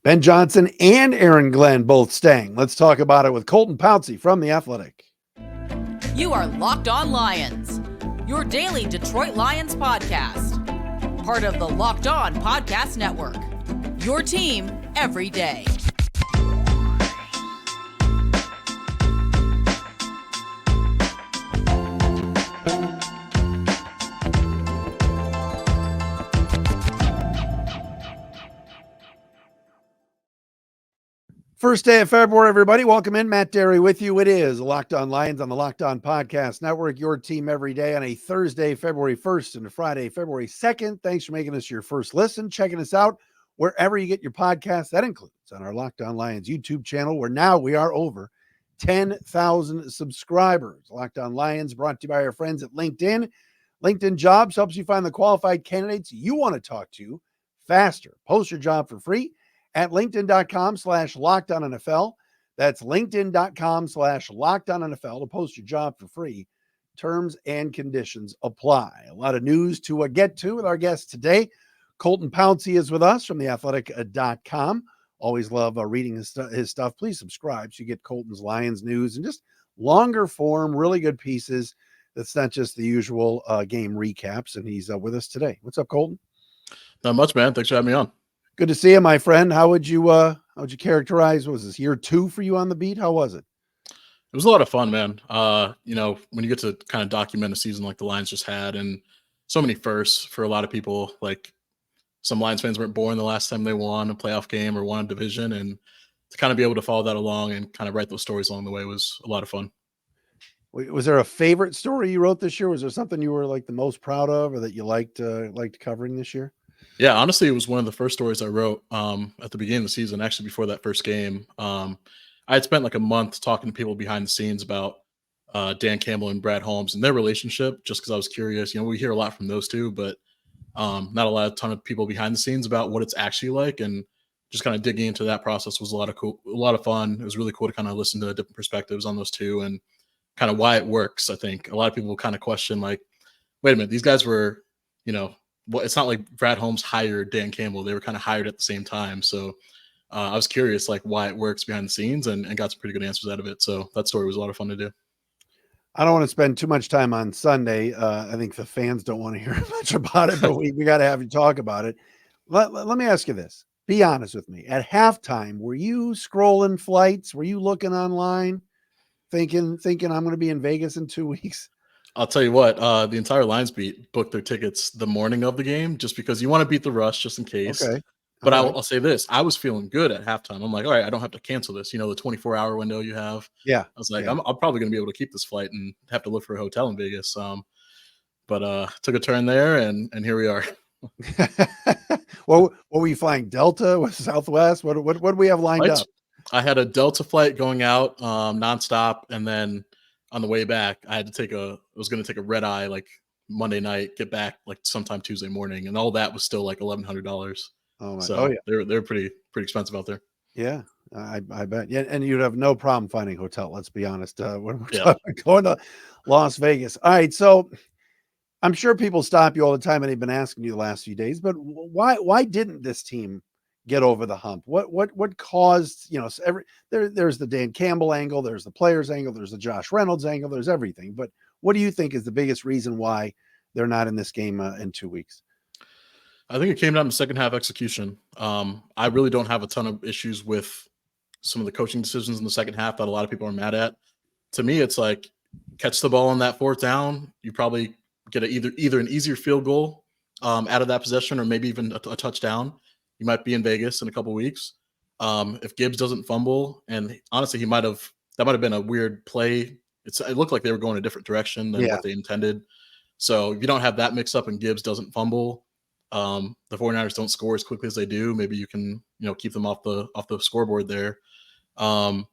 Ben Johnson and Aaron Glenn both staying. Let's talk about it with Colton Pouncy from The Athletic. You are Locked On Lions, your daily Detroit Lions podcast. Part of the Locked On Podcast Network, your team every day. First day of February, everybody. Welcome in. Matt Dery with you. It is Locked On Lions on the Locked On Podcast Network, your team every day on a Thursday, February 1st and a Friday, February 2nd. Thanks for making us your first listen, checking us out wherever you get your podcasts. That includes on our Locked On Lions YouTube channel, where now we are over 10,000 subscribers. Locked On Lions brought to you by our friends at LinkedIn. LinkedIn Jobs helps you find the qualified candidates you want to talk to faster. Post your job for free at linkedin.com/LockedOnNFL. That's linkedin.com/LockedOnNFL to post your job for free. Terms and conditions apply. A lot of news to get to with our guest today. Colton Pouncy is with us from theathletic.com. Always love reading his stuff. Please subscribe so you get Colton's Lions news and just longer form, really good pieces. That's not just the usual game recaps. And he's with us today. What's up, Colton? Not much, man. Thanks for having me on. Good to see you, my friend. How would you characterize, was this year 2 for you on the beat? How was it? It was a lot of fun, man. When you get to kind of document a season like the Lions just had, and so many firsts for a lot of people, like some Lions fans weren't born the last time they won a playoff game or won a division, and to kind of be able to follow that along and kind of write those stories along the way was a lot of fun. Was there a favorite story you wrote this year? Was there something you were like the most proud of or that you liked covering this year? Yeah, honestly, it was one of the first stories I wrote at the beginning of the season, actually before that first game. I had spent like a month talking to people behind the scenes about Dan Campbell and Brad Holmes and their relationship, just because I was curious. You know, we hear a lot from those two, but not a ton of people behind the scenes about what it's actually like. And just kind of digging into that process was a lot of fun. It was really cool to kind of listen to different perspectives on those two and kind of why it works. I think a lot of people kind of question, like, wait a minute, these guys were, well, it's not like Brad Holmes hired Dan Campbell. They were kind of hired at the same time. So I was curious, like, why it works behind the scenes and got some pretty good answers out of it. So that story was a lot of fun to do. I don't want to spend too much time on Sunday. I think the fans don't want to hear much about it, but we got to have you talk about it. Let me ask you this. Be honest with me. At halftime, were you scrolling flights? Were you looking online thinking I'm going to be in Vegas in 2 weeks? I'll tell you what, the entire Lions beat booked their tickets the morning of the game just because you want to beat the rush just in case. Okay. But I'll say this. I was feeling good at halftime. I'm like, all right, I don't have to cancel this. The 24-hour window you have. Yeah. I was like, I'm probably going to be able to keep this flight and have to look for a hotel in Vegas. But took a turn there, and here we are. What were you flying? Delta? Southwest? What do we have lined up? I had a Delta flight going out nonstop, and then on the way back, I was going to take a red eye like Monday night, get back like sometime Tuesday morning, and all that was still like $1,100. Oh my! So yeah, they're pretty expensive out there. Yeah, I bet. Yeah, and you'd have no problem finding a hotel. Let's be honest. When we're going to Las Vegas. All right, so I'm sure people stop you all the time, and they've been asking you the last few days. But why didn't this team get over the hump? What caused, there's the Dan Campbell angle, there's the players angle, there's the Josh Reynolds angle, there's everything. But what do you think is the biggest reason why they're not in this game in 2 weeks? I think it came down to second half execution. I really don't have a ton of issues with some of the coaching decisions in the second half that a lot of people are mad at. To me, it's like catch the ball on that fourth down. You probably get either an easier field goal out of that possession or maybe even a touchdown. You might be in Vegas in a couple of weeks. If Gibbs doesn't fumble, and honestly, that might have been a weird play. It looked like they were going a different direction than what they intended. So if you don't have that mix up and Gibbs doesn't fumble, the 49ers don't score as quickly as they do. Maybe you can, keep them off the scoreboard there. And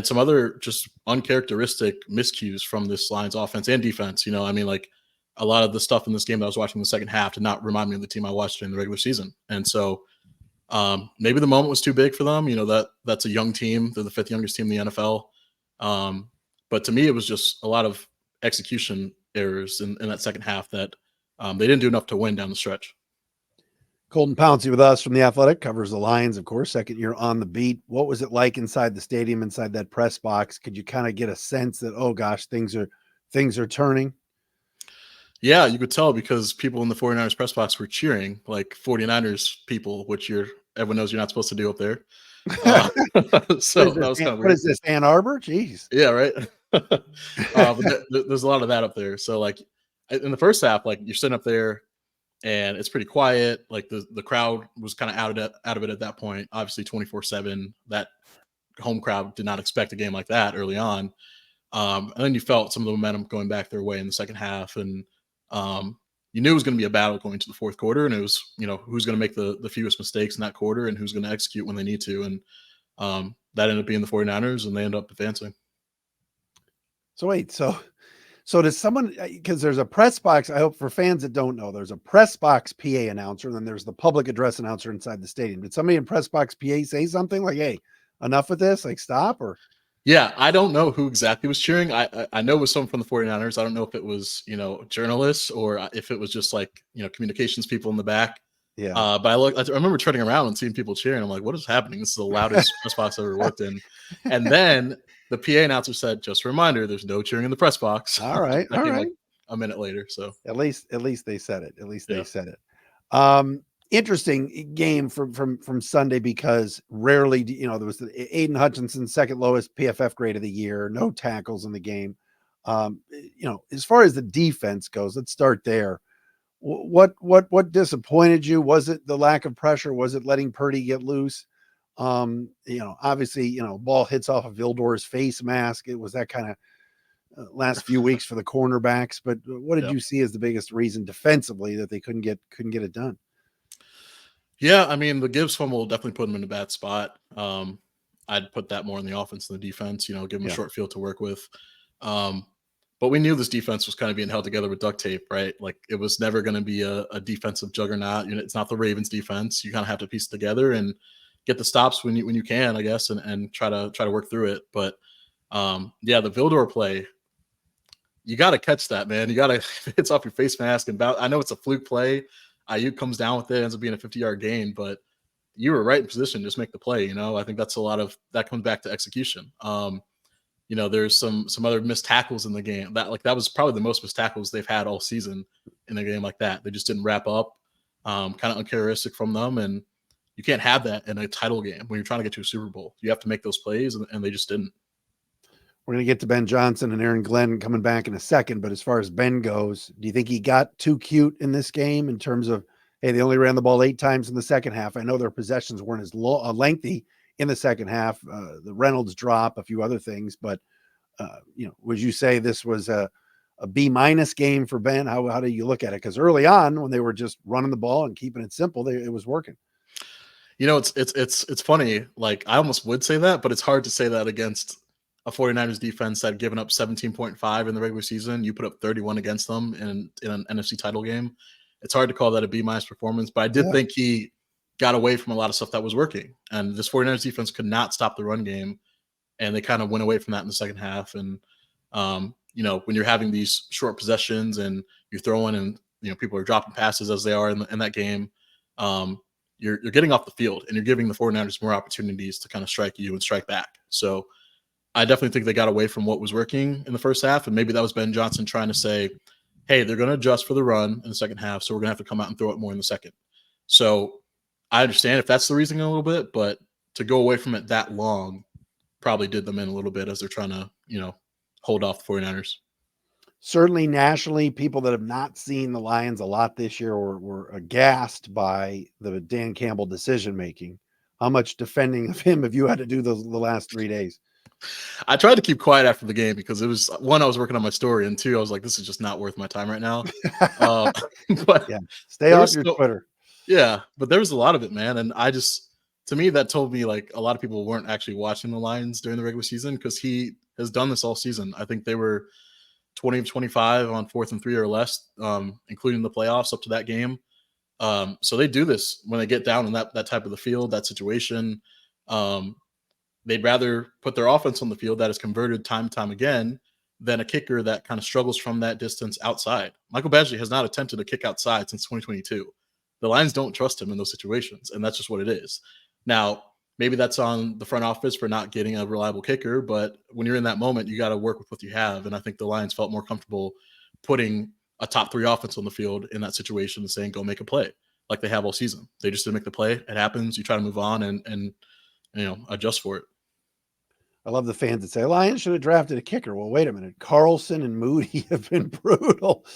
some other just uncharacteristic miscues from this Lions offense and defense. Like a lot of the stuff in this game that I was watching in the second half did not remind me of the team I watched in the regular season. And so maybe the moment was too big for them. That's a young team. They're the 5th youngest team in the NFL. But to me, it was just a lot of execution errors in that second half that they didn't do enough to win down the stretch. Colton Pouncy with us from The Athletic, covers the Lions, of course, second year on the beat. What was it like inside the stadium, inside that press box? Could you kind of get a sense that, oh gosh, things are turning? Yeah, you could tell because people in the 49ers press box were cheering like 49ers people, which everyone knows you're not supposed to do up there. So that was kind of What weird. is this, Ann Arbor? Jeez. Yeah, right. But there's a lot of that up there. So like in the first half, like you're sitting up there and it's pretty quiet. Like the crowd was kind of out of it at that point. Obviously 24/7. That home crowd did not expect a game like that early on. And then you felt some of the momentum going back their way in the second half, and you knew it was going to be a battle going to the fourth quarter. And it was, who's going to make the fewest mistakes in that quarter and who's going to execute when they need to. And that ended up being the 49ers, and they ended up advancing. So wait, so does someone, because there's a press box, I hope for fans that don't know, there's a press box PA announcer, and then there's the public address announcer inside the stadium. Did somebody in press box PA say something like, hey, enough with this, like stop? Or yeah, I don't know who exactly was cheering. I know it was someone from the 49ers. I don't know if it was, journalists or if it was just like, communications people in the back. yeah. But I remember turning around and seeing people cheering. I'm like, what is happening? This is the loudest press box I've ever worked in. And then the PA announcer said, just a reminder, there's no cheering in the press box. All right. All right. Like a minute later. So at least they said it. At least they said it. Interesting game from Sunday, because rarely, there was the Aiden Hutchinson's second lowest PFF grade of the year, no tackles in the game. As far as the defense goes, let's start there. What disappointed you? Was it the lack of pressure? Was it letting Purdy get loose? Obviously, ball hits off of Vildor's face mask. It was that kind of last few weeks for the cornerbacks. But what did you see as the biggest reason defensively that they couldn't get it done? Yeah, I mean, the Gibbs fumble definitely put them in a bad spot. I'd put that more in the offense than the defense, give them a short field to work with. But we knew this defense was kind of being held together with duct tape, right? Like it was never going to be a defensive juggernaut. It's not the Ravens defense. You kind of have to piece it together and get the stops when you can, I guess, and try to work through it. But the Vildor play, you got to catch that, man. You got to it's off your face mask and I know it's a fluke play. Ayuk comes down with it, ends up being a 50-yard gain, but you were right in position, just make the play. I think that's a lot of that comes back to execution. There's some other missed tackles in the game. That was probably the most missed tackles they've had all season in a game like that. They just didn't wrap up. Kind of uncharacteristic from them, and you can't have that in a title game when you're trying to get to a Super Bowl. You have to make those plays, and they just didn't. We're going to get to Ben Johnson and Aaron Glenn coming back in a second, but as far as Ben goes, do you think he got too cute in this game in terms of, hey, they only ran the ball 8 times in the second half? I know their possessions weren't as lengthy in the second half. The Reynolds drop, a few other things, but would you say this was a B- game for Ben? How do you look at it? Because early on, when they were just running the ball and keeping it simple, it was working. It's funny. Like I almost would say that, but it's hard to say that against a 49ers defense that had given up 17.5 in the regular season. You put up 31 against them in an NFC title game. It's hard to call that a B- performance, but I did think he got away from a lot of stuff that was working. And this 49ers defense could not stop the run game, and they kind of went away from that in the second half. And, when you're having these short possessions and you're throwing and, people are dropping passes as they are in that game, you're getting off the field and you're giving the 49ers more opportunities to kind of strike you and strike back. So I definitely think they got away from what was working in the first half. And maybe that was Ben Johnson trying to say, hey, they're going to adjust for the run in the second half, so we're going to have to come out and throw it more in the second. So I understand if that's the reasoning a little bit, but to go away from it that long probably did them in a little bit as they're trying to, hold off the 49ers. Certainly nationally, people that have not seen the Lions a lot this year were aghast by the Dan Campbell decision-making. How much defending of him have you had to do the last 3 days? I tried to keep quiet after the game because it was, one, I was working on my story, and 2, I was like, this is just not worth my time right now. But stay off your Twitter. Yeah, but there was a lot of it, man. And to me, that told me like a lot of people weren't actually watching the Lions during the regular season, because he has done this all season. I think they were 20 of 25 on 4th and 3 or less, including the playoffs up to that game. So they do this when they get down in that type of the field, that situation. They'd rather put their offense on the field that is converted time and time again than a kicker that kind of struggles from that distance outside. Michael Badgley has not attempted a kick outside since 2022. The Lions don't trust him in those situations, and that's just what it is. Now, maybe that's on the front office for not getting a reliable kicker, but when you're in that moment, you got to work with what you have. And I think the Lions felt more comfortable putting a top 3 offense on the field in that situation and saying, go make a play like they have all season. They just didn't make the play. It happens. You try to move on and adjust for it. I love the fans that say Lions should have drafted a kicker. Well, wait a minute. Carlson and Moody have been brutal.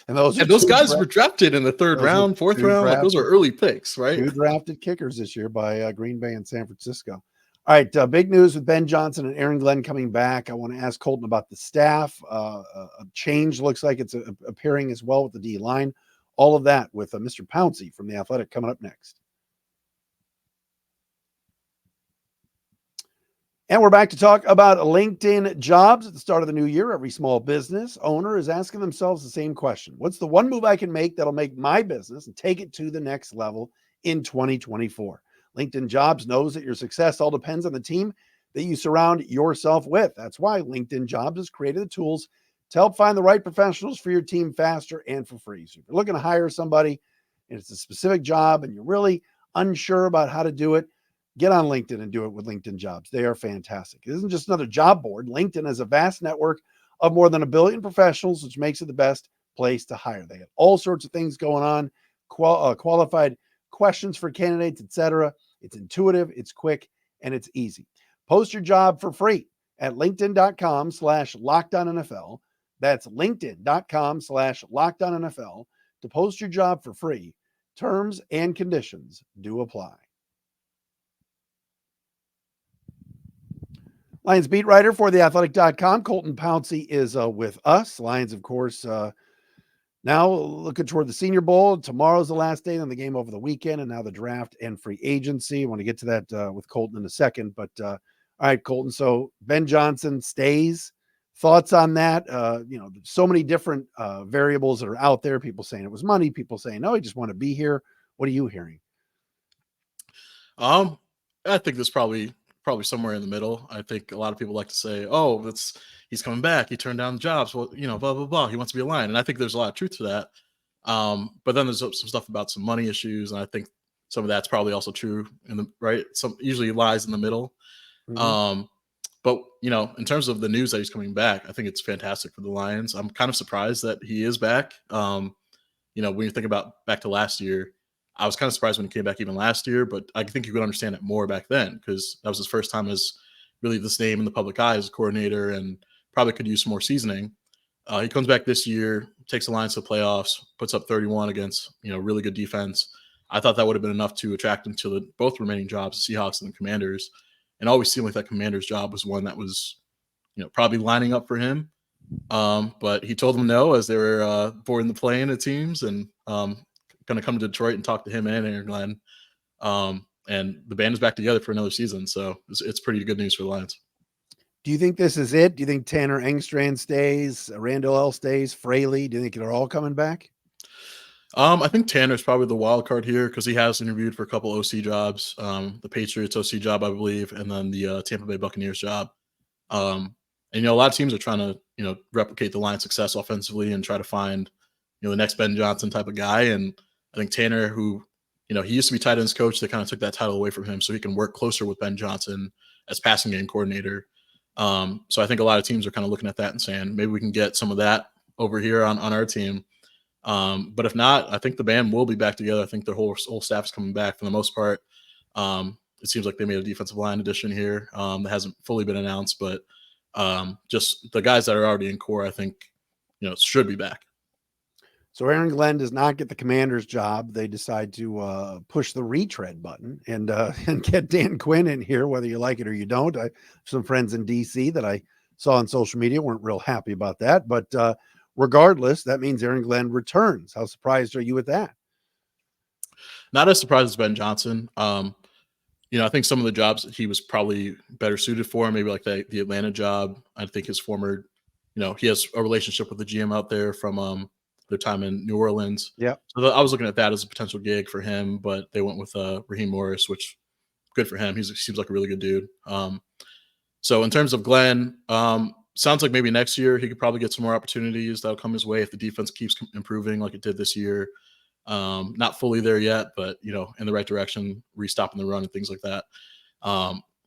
And those guys were drafted in the 3rd round, 4th round. Like those are early picks, right? 2 drafted kickers this year by Green Bay and San Francisco. All right. Big news with Ben Johnson and Aaron Glenn coming back. I want to ask Colton about the staff. A change looks like it's appearing as well with the D line. All of that with Mr. Pouncy from The Athletic coming up next. And we're back to talk about LinkedIn jobs at the start of the new year. Every small business owner is asking themselves the same question. What's the one move I can make that'll make my business and take it to the next level in 2024? LinkedIn Jobs knows that your success all depends on the team that you surround yourself with. That's why LinkedIn Jobs has created the tools to help find the right professionals for your team faster and for free. So if you're looking to hire somebody and it's a specific job and you're really unsure about how to do it, get on LinkedIn and do it with LinkedIn Jobs. They are fantastic. It isn't just another job board. LinkedIn has a vast network of more than 1 billion professionals, which makes it the best place to hire. They have all sorts of things going on, qualified questions for candidates, etc. It's intuitive, it's quick, and it's easy. Post your job for free at linkedin.com/LockedOnNFL. That's linkedin.com/LockedOnNFL to post your job for free. Terms and conditions do apply. Lions beat writer for theathletic.com, Colton Pouncy, is with us. Lions, of course, now looking toward the Senior Bowl. Tomorrow's the last day, then the game over the weekend, and now the draft and free agency. I want to get to that with Colton in a second. But all right, Colton, so Ben Johnson stays. Thoughts on that? So many different variables that are out there. People saying it was money. People saying, no, he just want to be here. What are you hearing? I think there's probably somewhere in the middle. I think a lot of people like to say, oh, he's coming back. He turned down jobs. Well, blah, blah, blah. He wants to be a Lion. And I think there's a lot of truth to that. But then there's some stuff about some money issues. And I think some of that's probably also true some usually lies in the middle. Mm-hmm. But in terms of the news that he's coming back, I think it's fantastic for the Lions. I'm kind of surprised that he is back. When you think about back to last year, I was kind of surprised when he came back even last year, but I think you could understand it more back then because that was his first time as really this name in the public eye as a coordinator and probably could use some more seasoning. He comes back this year, takes the Lions to the playoffs, puts up 31 against, really good defense. I thought that would have been enough to attract him to the both remaining jobs, the Seahawks and the Commanders. And it always seemed like that Commanders job was one that was, probably lining up for him. But he told them no as they were boarding the plane, it seems, and going to come to Detroit and talk to him and Aaron Glenn. And the band is back together for another season. So it's pretty good news for the Lions. Do you think this is it? Do you think Tanner Engstrand stays, Randall L stays, Fraley? Do you think they're all coming back? I think Tanner's probably the wild card here because he has interviewed for a couple OC jobs, the Patriots OC job, I believe, and then the Tampa Bay Buccaneers job. And, a lot of teams are trying to, replicate the Lions' success offensively and try to find, the next Ben Johnson type of guy. And I think Tanner, who, he used to be tight ends coach, they kind of took that title away from him so he can work closer with Ben Johnson as passing game coordinator. So I think a lot of teams are kind of looking at that and saying, maybe we can get some of that over here on our team. But if not, I think the band will be back together. I think their whole staff is coming back for the most part. It seems like they made a defensive line addition here that hasn't fully been announced, but just the guys that are already in core, I think, should be back. So Aaron Glenn does not get the Commander's job. They decide to push the retread button and get Dan Quinn in here, whether you like it or you don't. I have some friends in DC that I saw on social media weren't real happy about that, but regardless, that means Aaron Glenn returns. How surprised are you with that? Not as surprised as Ben Johnson. I think some of the jobs he was probably better suited for, maybe like the Atlanta job. I think his former, he has a relationship with the GM out there from their time in New Orleans. Yeah. So I was looking at that as a potential gig for him, but they went with Raheem Morris, which good for him. He seems like a really good dude. So in terms of Glenn, sounds like maybe next year he could probably get some more opportunities that'll come his way if the defense keeps improving like it did this year. Not fully there yet, but in the right direction, restopping the run and things like that.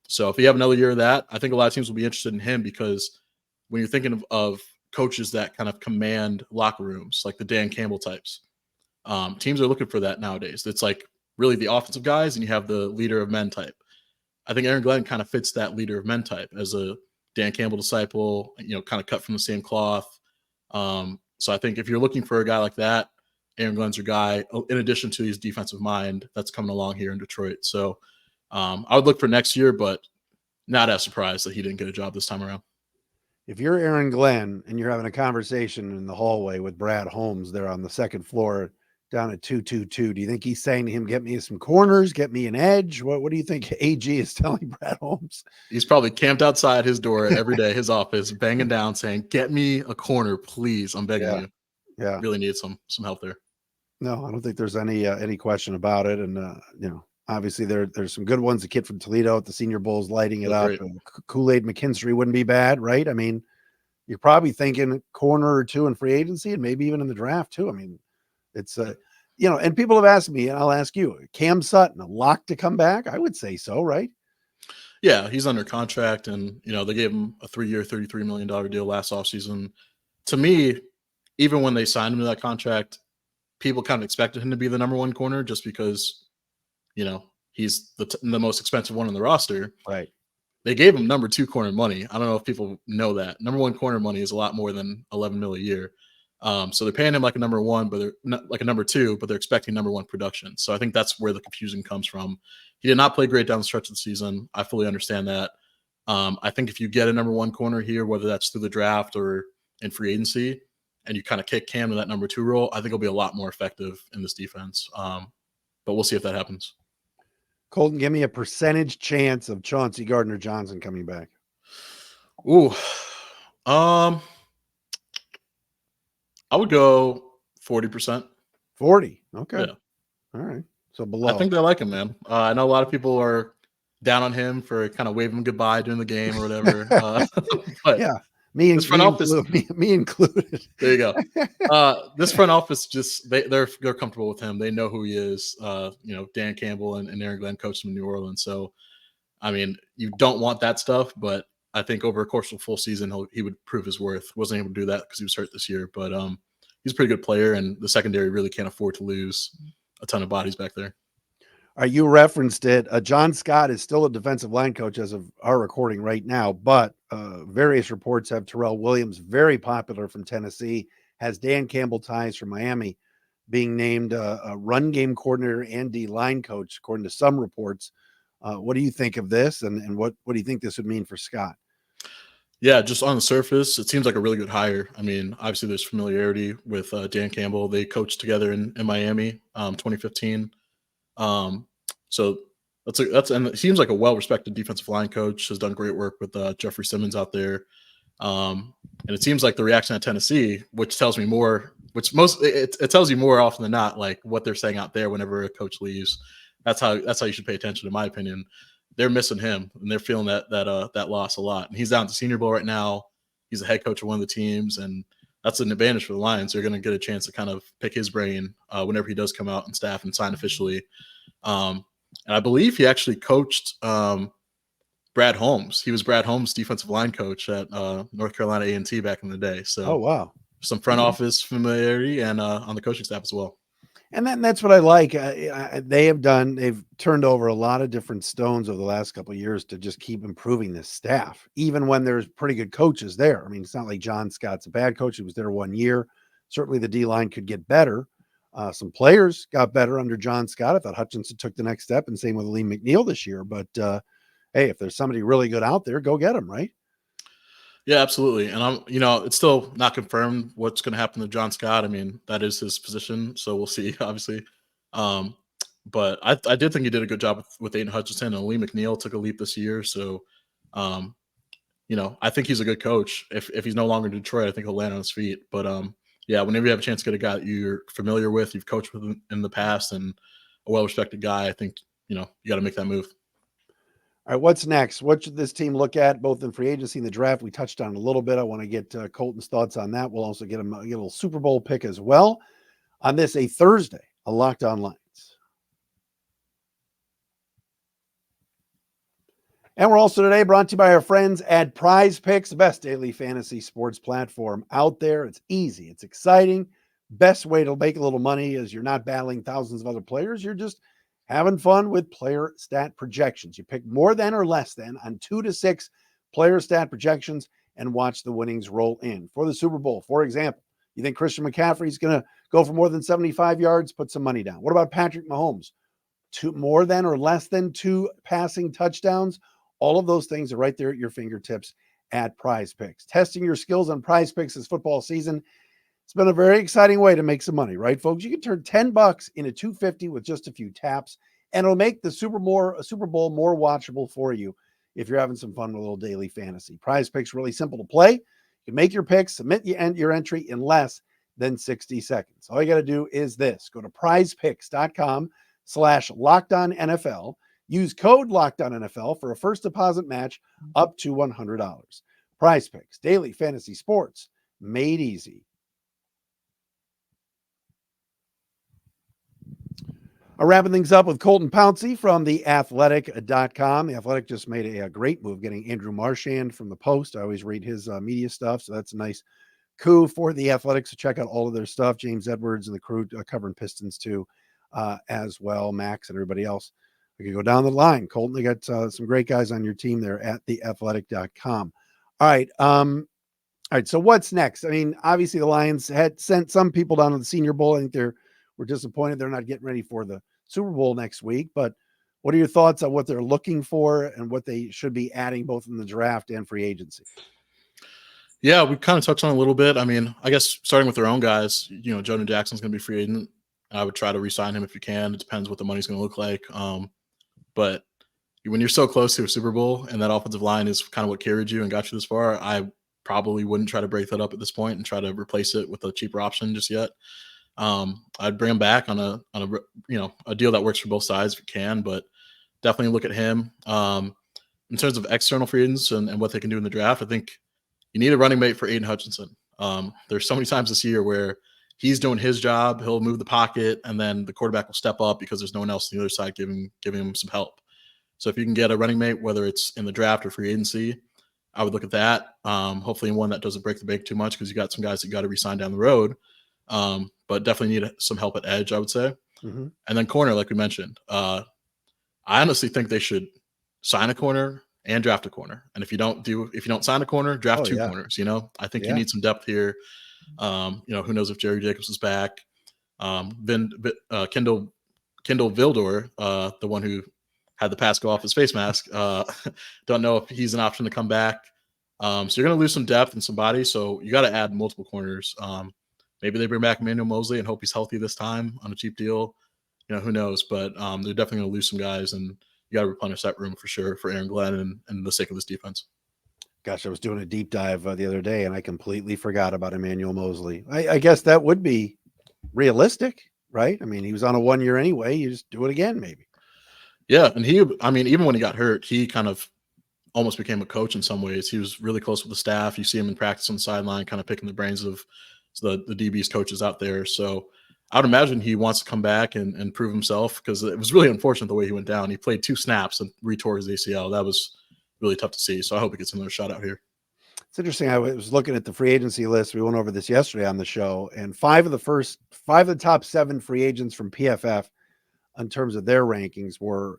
So if you have another year of that, I think a lot of teams will be interested in him, because when you're thinking of coaches that kind of command locker rooms, like the Dan Campbell types, teams are looking for that nowadays. It's like really the offensive guys, and you have the leader of men type. I think Aaron Glenn kind of fits that leader of men type as a Dan Campbell disciple, kind of cut from the same cloth. So I think if you're looking for a guy like that, Aaron Glenn's your guy, in addition to his defensive mind that's coming along here in Detroit. So I would look for next year, but not as surprised that he didn't get a job this time around. If you're Aaron Glenn and you're having a conversation in the hallway with Brad Holmes there on the second floor down at 222, do you think he's saying to him, get me some corners, get me an edge? What do you think AG is telling Brad Holmes? He's probably camped outside his door every day, his office, banging down saying, get me a corner, please. I'm begging you. Yeah. Really need some help there. No, I don't think there's any question about it. And, obviously there's some good ones. The kid from Toledo at the Senior Bowl is lighting it up. Kool-Aid McKinstry wouldn't be bad, right? I mean, you're probably thinking corner or two in free agency and maybe even in the draft too. I mean, it's and people have asked me, and I'll ask you, Cam Sutton, a lock to come back? I would say so, right? Yeah, he's under contract, and they gave him a 3-year, $33 million deal last offseason. To me, even when they signed him to that contract, people kind of expected him to be the number one corner just because he's the most expensive one on the roster. Right. They gave him number 2 corner money. I don't know if people know that. Number 1 corner money is a lot more than $11 million a year. So they're paying him like a number 1, but they're not like a number 2, but they're expecting number 1 production. So I think that's where the confusion comes from. He did not play great down the stretch of the season. I fully understand that. I think if you get a number 1 corner here, whether that's through the draft or in free agency, and you kind of kick Cam to that number 2 role, I think he'll be a lot more effective in this defense. But we'll see if that happens. Colton, give me a percentage chance of Chauncey Gardner-Johnson coming back. Ooh. I would go 40%. 40. Okay. Yeah. All right. So below. I think they like him, man. I know a lot of people are down on him for kind of waving him goodbye during the game or whatever. But yeah. Me included. There you go. This front office just they're comfortable with him. They know who he is. Dan Campbell and Aaron Glenn coached him in New Orleans. So, I mean, you don't want that stuff, but I think over a course of a full season, he would prove his worth. Wasn't able to do that because he was hurt this year, but he's a pretty good player, and the secondary really can't afford to lose a ton of bodies back there. You referenced it. John Scott is still a defensive line coach as of our recording right now, but various reports have Terrell Williams, very popular from Tennessee, has Dan Campbell ties from Miami, being named a run game coordinator and D-line coach, according to some reports. What do you think of this, and what do you think this would mean for Scott? Yeah, just on the surface, it seems like a really good hire. I mean, obviously there's familiarity with Dan Campbell. They coached together in Miami, 2015. So and it seems like a well-respected defensive line coach, has done great work with Jeffrey Simmons out there. And it seems like the reaction at Tennessee, which tells me more, it tells you more often than not, like what they're saying out there whenever a coach leaves. That's how you should pay attention, in my opinion. They're missing him, and they're feeling that loss a lot. And he's down at the Senior Bowl right now. He's a head coach of one of the teams, and that's an advantage for the Lions. They're going to get a chance to kind of pick his brain whenever he does come out and staff and sign officially. And I believe he actually coached Brad Holmes. He was Brad Holmes' defensive line coach at North Carolina A&T back in the day. So, oh wow, some front office familiarity and on the coaching staff as well. And that's what I like. They've turned over a lot of different stones over the last couple of years to just keep improving this staff, even when there's pretty good coaches there. I mean, it's not like John Scott's a bad coach. He was there 1 year. Certainly the D-line could get better. Some players got better under John Scott. I thought Hutchinson took the next step, and same with Lee McNeil this year. But hey, if there's somebody really good out there, go get them, right? Yeah, absolutely. And it's still not confirmed what's going to happen to John Scott. I mean, that is his position, so we'll see, obviously. But I did think he did a good job with Aiden Hutchinson, and Lee McNeil took a leap this year. So, I think he's a good coach. If he's no longer in Detroit, I think he'll land on his feet. But yeah, whenever you have a chance to get a guy that you're familiar with, you've coached with in the past, and a well-respected guy, I think, you got to make that move. All right, what's next? What should this team look at, both in free agency and the draft? We touched on a little bit. I want to get Colton's thoughts on that. We'll also get a little Super Bowl pick as well. On this, a Thursday on Locked On Lions. And we're also today brought to you by our friends at PrizePicks, the best daily fantasy sports platform out there. It's easy. It's exciting. Best way to make a little money is you're not battling thousands of other players. You're just having fun with player stat projections. You pick more than or less than on 2 to 6 player stat projections and watch the winnings roll in. For the Super Bowl, for example, you think Christian McCaffrey's going to go for more than 75 yards? Put some money down. What about Patrick Mahomes? More than or less than 2 passing touchdowns? All of those things are right there at your fingertips at PrizePicks. Testing your skills on PrizePicks this football season. It's been a very exciting way to make some money, right, folks? You can turn $10 into $250 with just a few taps, and it'll make the Super Bowl more watchable for you if you're having some fun with a little daily fantasy. PrizePicks really simple to play. You can make your picks, submit your entry in less than 60 seconds. All you got to do is this: go to PrizePicks.com/LockedOnNFL. Use code LockedOnNFL for a first deposit match up to $100. PrizePicks, daily fantasy sports made easy. Wrapping things up with Colton Pouncy from theathletic.com. The Athletic just made a great move getting Andrew Marchand from the Post. I always read his media stuff, so that's a nice coup for the Athletic. So check out all of their stuff. James Edwards and the crew covering Pistons too, as well. Max and everybody else. We could go down the line. Colton, they got some great guys on your team there at theathletic.com. All right. So what's next? I mean, obviously the Lions had sent some people down to the Senior Bowl. I think we're disappointed they're not getting ready for the Super Bowl next week. But what are your thoughts on what they're looking for and what they should be adding both in the draft and free agency? Yeah, we kind of touched on it a little bit. I mean, I guess starting with their own guys, Jonah Jackson's going to be free agent. I would try to re-sign him if you can. It depends what the money's going to look like. But when you're so close to a Super Bowl and that offensive line is kind of what carried you and got you this far, I probably wouldn't try to break that up at this point and try to replace it with a cheaper option just yet. I'd bring him back on a deal that works for both sides if you can, but definitely look at him. In terms of external free agents and what they can do in the draft, I think you need a running mate for Aiden Hutchinson. There's so many times this year where he's doing his job, he'll move the pocket, and then the quarterback will step up because there's no one else on the other side giving him some help. So if you can get a running mate, whether it's in the draft or free agency, I would look at that. Hopefully one that doesn't break the bank too much because you got some guys that you got to re-sign down the road. But definitely need some help at edge, I would say. Mm-hmm. And then corner, like we mentioned. I honestly think they should sign a corner and draft a corner. And if you don't sign a corner, draft two corners. I think you need some depth here. Who knows if Jerry Jacobs is back? Kendall Vildor, the one who had the pass go off his face mask, don't know if he's an option to come back. So you're going to lose some depth and some body. So you got to add multiple corners. Maybe they bring back Emmanuel Mosley and hope he's healthy this time on a cheap deal. Who knows? But they're definitely going to lose some guys, and you got to replenish that room for sure for Aaron Glenn and the sake of this defense. Gosh, I was doing a deep dive the other day, and I completely forgot about Emmanuel Mosley. I guess that would be realistic, right? I mean, he was on a 1 year anyway. You just do it again, maybe. Yeah, and even when he got hurt, he kind of almost became a coach in some ways. He was really close with the staff. You see him in practice on the sideline, kind of picking the brains of the DBs coaches out there. So I would imagine he wants to come back and prove himself because it was really unfortunate the way he went down. He played 2 snaps and retore his ACL. That was really tough to see. So I hope he gets another shot out here. It's interesting. I was looking at the free agency list. We went over this yesterday on the show, and 5 of the top 7 free agents from PFF in terms of their rankings were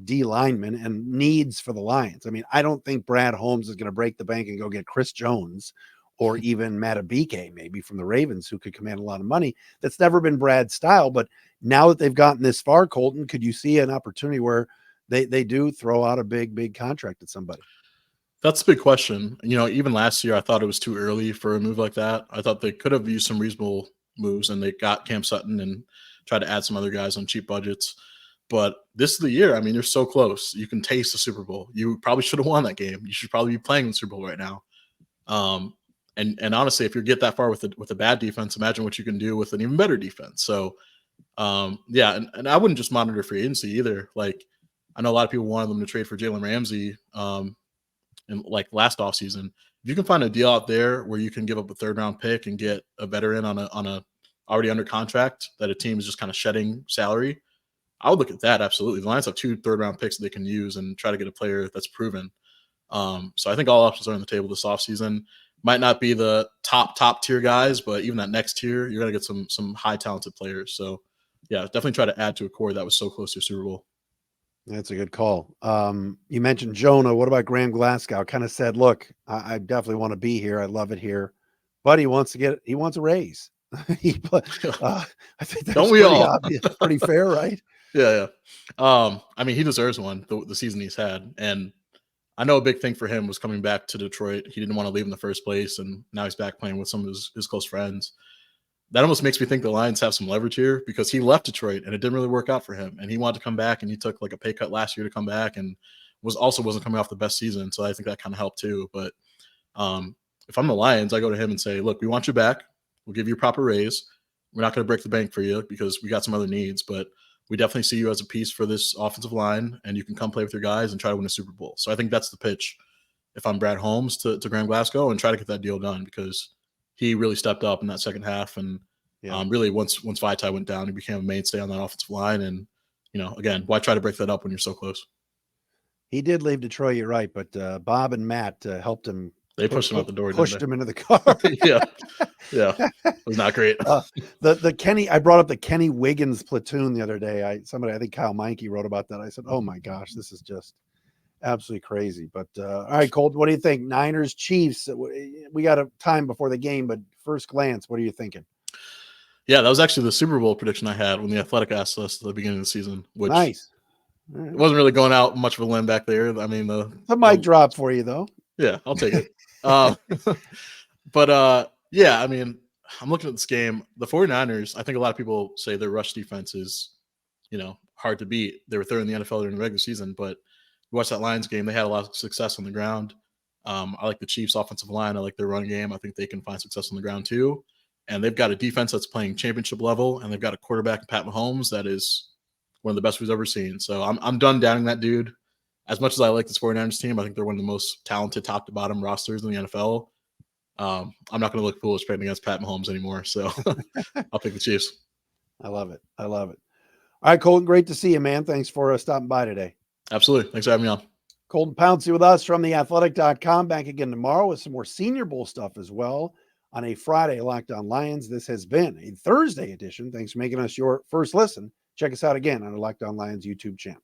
D linemen and needs for the Lions. I mean, I don't think Brad Holmes is going to break the bank and go get Chris Jones or even Matabike maybe from the Ravens, who could command a lot of money. That's never been Brad's style. But now that they've gotten this far, Colton, could you see an opportunity where they do throw out a big contract at somebody? That's a big question. Even last year, I thought it was too early for a move like that. I thought they could have used some reasonable moves, and they got Cam Sutton and tried to add some other guys on cheap budgets. But this is the year. I mean, you're so close. You can taste the Super Bowl. You probably should have won that game. You should probably be playing the Super Bowl right now. And honestly, if you get that far with a bad defense, imagine what you can do with an even better defense. So, and I wouldn't just monitor free agency either. Like, I know a lot of people wanted them to trade for Jalen Ramsey in like last offseason. If you can find a deal out there where you can give up a 3rd round pick and get a veteran on already under contract that a team is just kind of shedding salary, I would look at that. Absolutely. The Lions have 2 third-round picks that they can use and try to get a player that's proven. So I think all options are on the table this offseason. Might not be the top tier guys, but even that next tier, you're going to get some high talented players. So yeah, definitely try to add to a core that was so close to a Super Bowl. That's a good call. You mentioned Jonah. What about Graham Glasgow? Kind of said, look, I definitely want to be here. I love it here, but he wants a raise. I think that's Don't we pretty all? obvious, pretty fair, right? Yeah. I mean, he deserves one, the season he's had. And I know a big thing for him was coming back to Detroit. He didn't want to leave in the first place, and now he's back playing with some of his close friends. That almost makes me think the Lions have some leverage here because he left Detroit and it didn't really work out for him. And he wanted to come back, and he took like a pay cut last year to come back, and wasn't coming off the best season. So I think that kind of helped too. But if I'm the Lions, I go to him and say, look, we want you back. We'll give you a proper raise. We're not going to break the bank for you because we got some other needs, but we definitely see you as a piece for this offensive line, and you can come play with your guys and try to win a Super Bowl. So I think that's the pitch if I'm Brad Holmes to Graham Glasgow, and try to get that deal done because he really stepped up in that second half. And really once Vitae went down, he became a mainstay on that offensive line. And, again, why try to break that up when you're so close? He did leave Detroit, you're right, but Bob and Matt helped him. They pushed him out the door. Pushed him into the car. Yeah. It was not great. The Kenny, I brought up the Kenny Wiggins platoon the other day. I think Kyle Meinke wrote about that. I said, oh my gosh, this is just absolutely crazy. But all right, Colton, what do you think? Niners, Chiefs. We got a time before the game, but first glance, what are you thinking? Yeah, that was actually the Super Bowl prediction I had when the Athletic asked us at the beginning of the season. Which nice. It wasn't really going out much of a limb back there. I mean, the mic drop for you though. Yeah, I'll take it. But yeah, I mean, I'm looking at this game. The 49ers, I think a lot of people say their rush defense is, hard to beat. They were third in the NFL during the regular season, but you watch that Lions game, they had a lot of success on the ground. I like the Chiefs' offensive line. I like their run game. I think they can find success on the ground too. And they've got a defense that's playing championship level, and they've got a quarterback, Pat Mahomes, that is one of the best we've ever seen. So I'm done downing that dude. As much as I like this 49ers team, I think they're one of the most talented top to bottom rosters in the NFL. I'm not going to look foolish playing against Pat Mahomes anymore. So I'll pick the Chiefs. I love it. All right, Colton, great to see you, man. Thanks for stopping by today. Absolutely. Thanks for having me on. Colton Pouncy with us from theathletic.com. Back again tomorrow with some more Senior Bowl stuff as well on a Friday Locked On Lions. This has been a Thursday edition. Thanks for making us your first listen. Check us out again on the Locked On Lions YouTube channel.